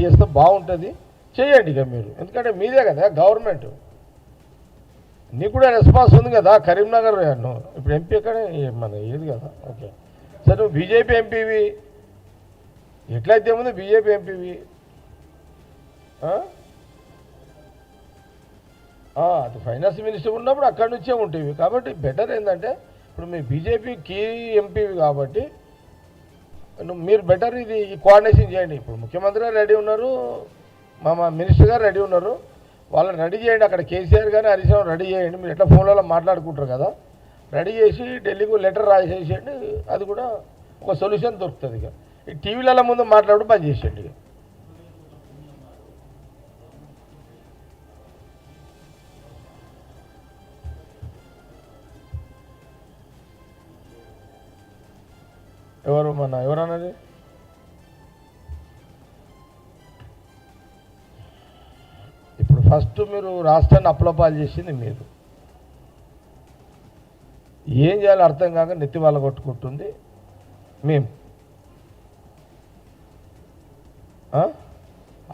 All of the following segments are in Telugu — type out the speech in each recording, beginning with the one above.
చేస్తే బాగుంటుంది, చేయండి ఇక మీరు. ఎందుకంటే మీదే కదా గవర్నమెంట్, నీకు కూడా రెస్పాన్స్ ఉంది కదా. కరీంనగర్ ఇప్పుడు ఎంపీ ఎక్కడ మన ఏది కదా. ఓకే సరే, నువ్వు బీజేపీ ఎంపీవి, ఎట్లయితే ముందు బీజేపీ ఎంపీవి, అది ఫైనాన్స్ మినిస్టర్ ఉన్నప్పుడు అక్కడి నుంచే ఉంటాయి. కాబట్టి బెటర్ ఏంటంటే ఇప్పుడు మీ బీజేపీ కీ ఎంపీవి కాబట్టి మీరు బెటర్ ఇది ఈ కోఆర్డినేషన్ చేయండి. ఇప్పుడు ముఖ్యమంత్రి గారు రెడీ ఉన్నారు, మా మినిస్టర్ గారు రెడీ ఉన్నారు, వాళ్ళని రెడీ చేయండి. అక్కడ కేసీఆర్ గారు హరీష్ రావు రెడీ చేయండి. మీరు ఎట్లా ఫోన్లలో మాట్లాడుకుంటారు కదా, రెడీ చేసి ఢిల్లీకి లెటర్ రాసేసేయండి. అది కూడా ఒక సొల్యూషన్ దొరుకుతుంది. ఇక ఈ టీవీలలో ముందు మాట్లాడు బంద్ చేసేయండి. ఇక ఎవరన్నది ఇప్పుడు ఫస్ట్ మీరు రాష్ట్రాన్ని అప్లపాలు చేసింది మీరు. ఏం చేయాలో అర్థం కాక నెత్తి వాళ్ళ కొట్టుకుంటుంది మేము.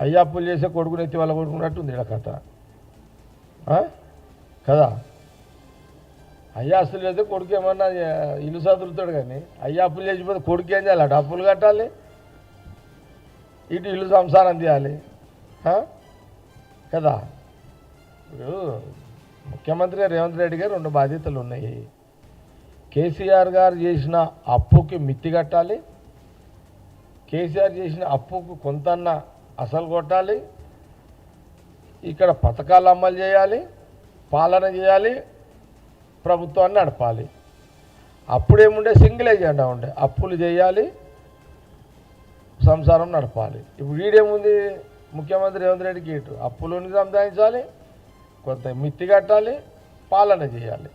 అయ్యా అప్పులు చేసే కొడుకు నెత్తి వాళ్ళ కొట్టుకున్నట్టుంది ఇలా కథ కదా. అయ్యా అసలు చేస్తే కొడుకు ఏమన్నా ఇల్లు చదువుతాడు, కానీ అయ్యా అప్పులు చేసిపోతే కొడుకు ఏం చేయాలి? అటు అప్పులు కట్టాలి, ఇటు ఇల్లు సంసారం చేయాలి కదా. ఇప్పుడు ముఖ్యమంత్రి రేవంత్ రెడ్డి గారు 2 బాధ్యతలు ఉన్నాయి. కేసీఆర్ గారు చేసిన అప్పుకి మిత్తి కట్టాలి, కేసీఆర్ చేసిన అప్పుకు కొంతన్న అసలు కొట్టాలి, ఇక్కడ పథకాలు అమలు చేయాలి, పాలన చేయాలి, ప్రభుత్వాన్ని నడపాలి. అప్పుడేముండే సింగిల్ ఎజెండా ఉండే, అప్పులు చేయాలి, సంసారం నడపాలి. ఇప్పుడు వీడేముంది ముఖ్యమంత్రి రేవంత్ రెడ్డికి ఇటు అప్పులను సంపాదించాలి, కొంత మిత్తి కట్టాలి, పాలన చేయాలి.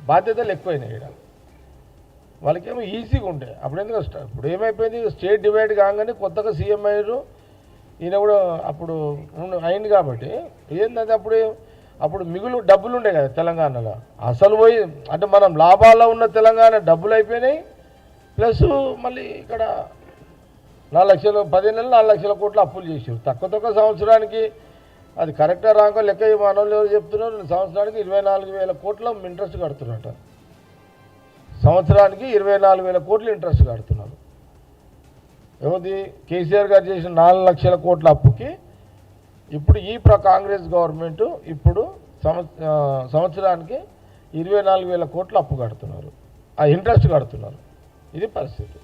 బాధ్యతలు ఎక్కువైనాయి ఇక్కడ. వాళ్ళకేమో ఈజీగా ఉండే. అప్పుడు ఎందుకు ఇప్పుడు ఏమైపోయింది, స్టేట్ డివైడ్ కాగానే కొత్తగా సీఎం అయ్యారు. ఈయన కూడా అప్పుడు అయింది కాబట్టి ఏంటంటే అప్పుడు మిగులు డబ్బులు ఉండే కదా తెలంగాణలో. అసలు పోయి అంటే మనం లాభాల్లో ఉన్న తెలంగాణ డబ్బులు అయిపోయినాయి. ప్లస్ మళ్ళీ ఇక్కడ 4 లక్షలు 10 నెలలు 4 లక్షల కోట్లు అప్పులు చేసారు. తక్కువ సంవత్సరానికి అది కరెక్టా రాకో లెక్క మనోళ్ళు ఎవరు చెప్తున్నారు, సంవత్సరానికి 24,000 కోట్ల ఇంట్రెస్ట్ కడుతున్నట. సంవత్సరానికి 24,000 కోట్లు ఇంట్రెస్ట్ కడుతున్నారు. ఏమది కేసీఆర్ గారు చేసిన 4 లక్షల కోట్ల అప్పుకి ఇప్పుడు ఈ కాంగ్రెస్ గవర్నమెంట్ ఇప్పుడు సంవత్సరానికి 24,000 కోట్ల అప్పు కడుతున్నారు, ఆ ఇంట్రెస్ట్ కడుతున్నారు. ఇది పరిస్థితి.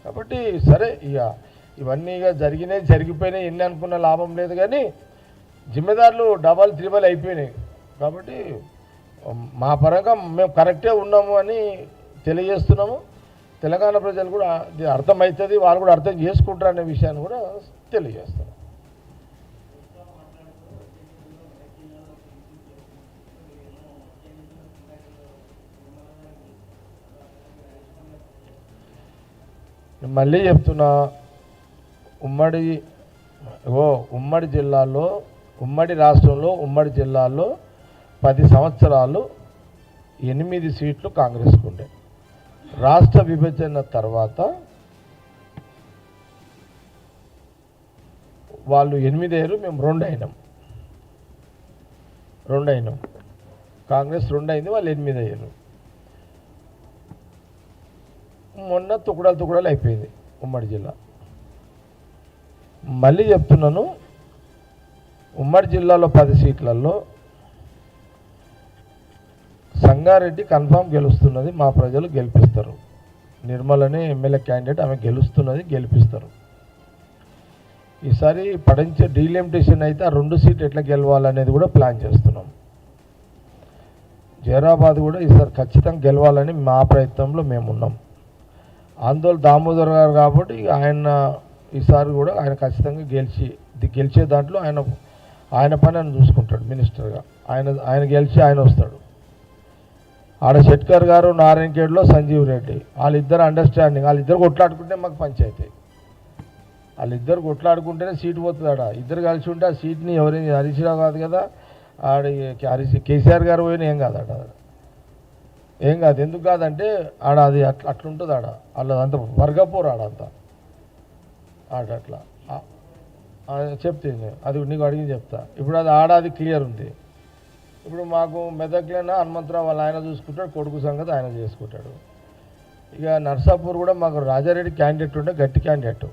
కాబట్టి సరే, ఇక ఇవన్నీ ఇక జరిగిపోయినాయి, ఎన్ని అనుకున్న లాభం లేదు. కానీ జిమ్మెదారులు డబల్ త్రిబల్ అయిపోయినాయి. కాబట్టి మా పరంగా మేము కరెక్టే ఉన్నాము అని తెలియజేస్తున్నాము. తెలంగాణ ప్రజలు కూడా ఇది అర్థమవుతుంది, వాళ్ళు కూడా అర్థం చేసుకుంటారు అనే విషయాన్ని కూడా తెలియజేస్తాం. మళ్ళీ చెప్తున్నా, ఉమ్మడి జిల్లాలో, ఉమ్మడి రాష్ట్రంలో, ఉమ్మడి జిల్లాలో 10 సంవత్సరాలు 8 సీట్లు కాంగ్రెస్కు ఉండే. రాష్ట్ర విభజన తర్వాత వాళ్ళు 8 అయ్యారు, మేము 2 అయినాం. కాంగ్రెస్ 2 అయింది, వాళ్ళు 8 అయ్యారు. మొన్న తుకుడాలు అయిపోయింది ఉమ్మడి జిల్లా. మళ్ళీ చెప్తున్నాను, ఉమ్మడి జిల్లాలో 10 సీట్లలో సంగారెడ్డి కన్ఫామ్ గెలుస్తున్నది, మా ప్రజలు గెలిపిస్తారు. నిర్మలని ఎమ్మెల్యే క్యాండిడేట్, ఆమె గెలుస్తున్నది, గెలిపిస్తారు. ఈసారి పడించే డీలిమిటేషన్ అయితే ఆ 2 సీట్లు ఎట్లా గెలవాలనేది కూడా ప్లాన్ చేస్తున్నాం. జైరాబాద్ కూడా ఈసారి ఖచ్చితంగా గెలవాలని మా ప్రయత్నంలో మేమున్నాం. ఆందోళన దామోదర్ గారు కాబట్టి ఆయన ఈసారి కూడా ఆయన ఖచ్చితంగా గెలిచే దాంట్లో ఆయన పని ఆయన చూసుకుంటాడు మినిస్టర్గా. ఆయన గెలిచి ఆయన వస్తాడు. ఆడ షెట్కర్ గారు నారాయణఖేడ్లో సంజీవ్ రెడ్డి, వాళ్ళిద్దరు అండర్స్టాండింగ్, వాళ్ళిద్దరు కొట్లాడుకుంటే మాకు పంచాయతీ. వాళ్ళిద్దరు కొట్లాడుకుంటేనే సీటు పోతుంది. ఆడ ఇద్దరు కలిసి ఉంటే ఆ సీట్ని ఎవరైనా హరీష్ రావు కాదు కదా, కేసీఆర్ గారు పోయినా ఏం కాదు. ఏం కాదు. ఎందుకు కాదంటే ఆడ అది అట్లుంటుంది. ఆడ వాళ్ళదంతా వర్గపోరు, ఆడంతా అట్లా చెప్తే అది నీకు అడిగి చెప్తా. ఇప్పుడు అది ఆడాది క్లియర్ ఉంది. ఇప్పుడు మాకు మెదక్లైనా హనుమంతరావు వాళ్ళ ఆయన చూసుకుంటాడు, కొడుకు సంగతి ఆయన చేసుకుంటాడు. ఇక నర్సాపూర్ కూడా మాకు రాజారెడ్డి క్యాండిడేట్ ఉంటే గట్టి క్యాండిడేట్.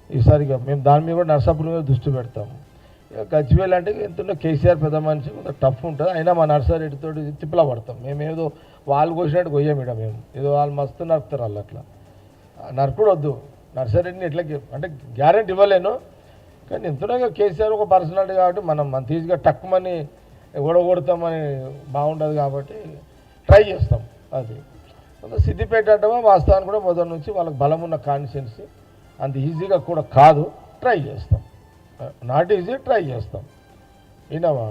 ఈసారి ఇక మేము దాని మీద కూడా నర్సాపూర్ మీద దృష్టి పెడతాము. ఇక గజ్వేల్ అంటే ఎంతుంటే కేసీఆర్ పెద్ద మనిషి కొంత టఫ్ ఉంటుంది. అయినా మా నర్సారెడ్డితో తిప్పలా పడతాం. మేము ఏదో వాళ్ళు కోసినట్టు కొయ్యాం ఇక్కడ. మేము ఏదో వాళ్ళు మస్తు నరుకుతారు వాళ్ళు. అట్లా నరకుడు వద్దు. నర్సారెడ్డిని ఎట్లా అంటే గ్యారెంటీ ఇవ్వలేను, కానీ ఎంతగా కేసీఆర్ ఒక పర్సనాలిటీ కాబట్టి మనం తీసిగా టక్కుమని ఓడగొడతామని బాగుండదు కాబట్టి ట్రై చేస్తాం. అది సిద్దిపేట అంటమా వాస్తవాన్ని కూడా మొదటి నుంచి వాళ్ళకి బలం ఉన్న కాన్స్టిట్యున్సీ, అంత ఈజీగా కూడా కాదు. ట్రై చేస్తాం, నాట్ ఈజీ, ట్రై చేస్తాం. విన్నావా?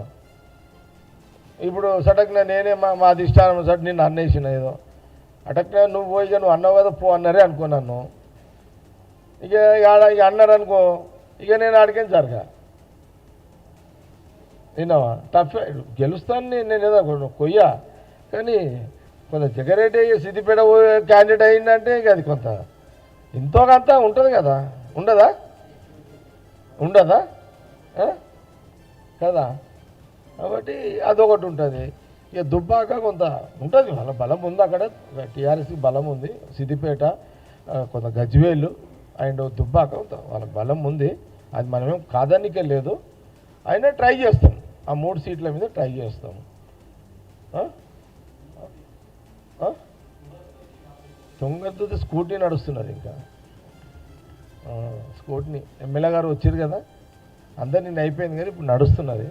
ఇప్పుడు సటక్న నేనే మా అధిష్టానం సట్ నిన్ను అన్నేసిన ఏదో అటక్న నువ్వు పోయి నువ్వు అన్నావు కదా పో అన్నారే అనుకున్నాను. ఇక ఇక అన్నారు అనుకో, ఇక నేను ఆడికేం జరగా. విన్నావా? టఫ్ గెలుస్తాను నేను ఏదో కొయ్యా, కానీ కొంత జగరేటే సిద్దిపేట క్యాండిడేట్ అయిందంటే ఇక అది కొంత ఎంతో కొంత ఉంటుంది కదా. ఉండదా? ఉండదా కదా? కాబట్టి అదొకటి ఉంటుంది. ఇక దుబ్బాక కొంత ఉంటుంది, వాళ్ళ బలం ఉంది అక్కడ. టీఆర్ఎస్కి బలం ఉంది. సిద్దిపేట, కొంత గజ్వేలు అండ్ దుబ్బాక వాళ్ళ బలం ఉంది. అది మనమేం కాదనికే లేదు. అయినా ట్రై చేస్తాం, ఆ 3 సీట్ల మీద ట్రై చేస్తాం. తొంగతుది స్కూటీ నడుస్తున్నది. ఇంకా స్కూటీని ఎమ్మెల్యే గారు వచ్చారు కదా, అందరు నిన్న అయిపోయింది కానీ ఇప్పుడు నడుస్తున్నది.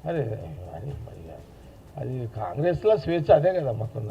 అరే అది కాంగ్రెస్లో స్వేచ్ఛ అదే కదా మాకున్నది.